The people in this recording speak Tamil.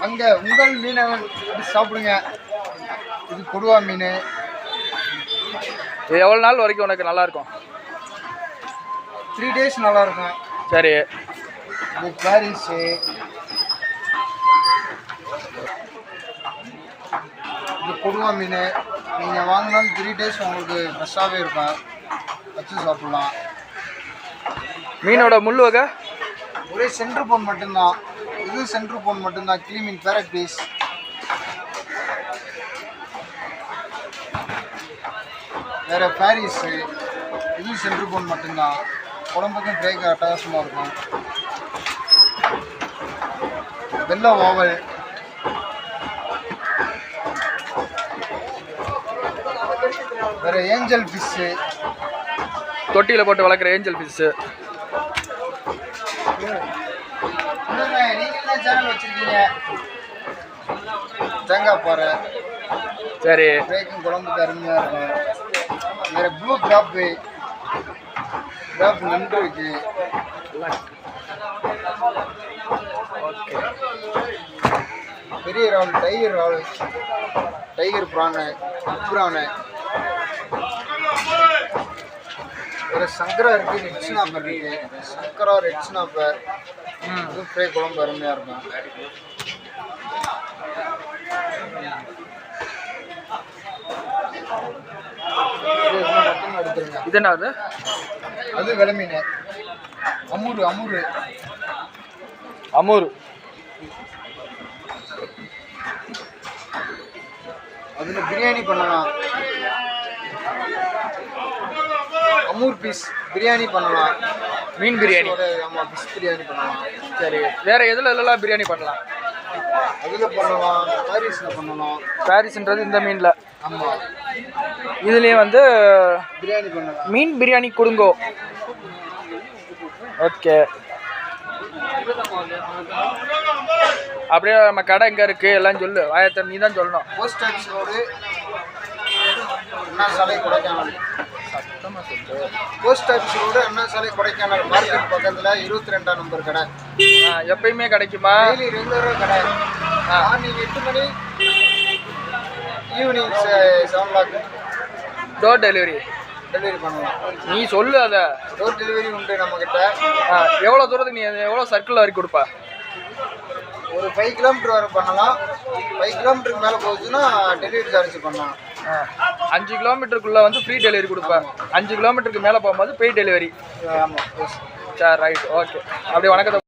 அங்க உங்கள் மீனை சாப்பிடுங்க. இது கொடுவா மீன். இது எவ்வளோ நாள் வரைக்கும் உனக்கு நல்லா இருக்கும்? 3 days நல்லா இருக்கும். சரி. இது பாரிஸ். இது கொடுவா மீன். நீங்கள் வாங்கினாலும் 3 days உங்களுக்கு ஃப்ரெஷ்ஷாகவே இருக்கும். வச்சு சாப்பிட்லாம். மீனோட முள் வகை ஒரே சென்ட்ரு போன் மட்டும்தான். இது சென்ட்ரு போன் மட்டும்தான். க்ளீமின் பேரட் பீஸ். வேறு பாரிஸு. இது சென்ட்ரு போன் மட்டும்தான். உடம்புக்கும் ஃப்ரைக்கு அட்டகாசமாக இருக்கும். வெள்ளை ஓவல். வேறு ஏஞ்சல் ஃபிஷ்ஷு. தொட்டியில் போட்டு வளர்க்குற ஏஞ்சல் ஃபிஷ்ஷு. நீங்கள் என்ன சேனல் வச்சுருக்கீங்க? தேங்காய் பாறை. சரி. ஃப்ரைக்கும் குழம்புக்கு அருமையாக இருக்கும். வேறு ப்ளூ கிராப்பு. கிராப் நண்டு இருக்கு. ஓகே. பெரிய இறால், டைகர் இறால், டைகர் ப்ரானு, ப்ரானு. வேறு சங்கரா இருக்குது, ரெட் ஸ்னாப்பர் இருக்குது. சங்கரா, ரெட் ஸ்னாப்பர். இது ஃப்ரை குழம்பு அருமையாக இருக்கும். இது என்ன அது? அது வெலை மீன். அமூர். அமூர். அமூர். அதில் பிரியாணி பண்ணலாம். அமூர் பீஸ் பிரியாணி பண்ணலாம். மீன் பிரியாணி. ஆமாம், ஃபிஷ் பிரியாணி பண்ணலாம். சரி. வேறு எதுலலாம் பிரியாணி பண்ணலாம்? அதில் பண்ணலாம். பாரிஸில் பண்ணலாம். பாரிஸ்ன்றது இந்த மீனில். ஆமாம். இதுலேயே வந்து பிரியாணி பண்ணலாம். மீன் பிரியாணி கொடுங்கோ. ஓகே. அப்படியே நம்ம கடை எங்கே இருக்குது எல்லாம் சொல்லு. வாயத்தை நீ தான் சொல்லணும். போஸ்ட் ஆஃபீஸ் ரோடு, அண்ணா சாலை, கொடைக்கானல். சத்தமாக சொல்லு. போஸ்ட் ஆஃபீஸ் ரோடு, அண்ணா சாலை, கொடைக்கானல் மார்க்கெட் பக்கத்தில் 22ஆம் நம்பர் கடை. எப்பயுமே கிடைக்குமா? டெய்லி ரெகுலராக கடை. மார்னிங் 8 மணி, ஈவினிங் 7 o'clock. டோர் டெலிவரி பண்ணலாம். நீ சொல்லு. அதை டோர் டெலிவரி உண்டு நம்மக்கிட்ட. எவ்வளோ தூரத்துக்கு நீ எவ்வளோ சர்க்கிள் வரைக்கும் கொடுப்பா? ஒரு 5 kilometer வரை பண்ணலாம். 5 kilometerக்கு மேலே போச்சுன்னா டெலிவரி சார்ஜ் பண்ணலாம். 5 kilometerக்குள்ளே வந்து ஃப்ரீ டெலிவரி கொடுப்பேன். 5 kilometerக்கு மேலே போகும்போது பெய்ட் டெலிவரி. ஆமாம். சரி, ரைட். ஓகே. அப்படியே வணக்கத்தை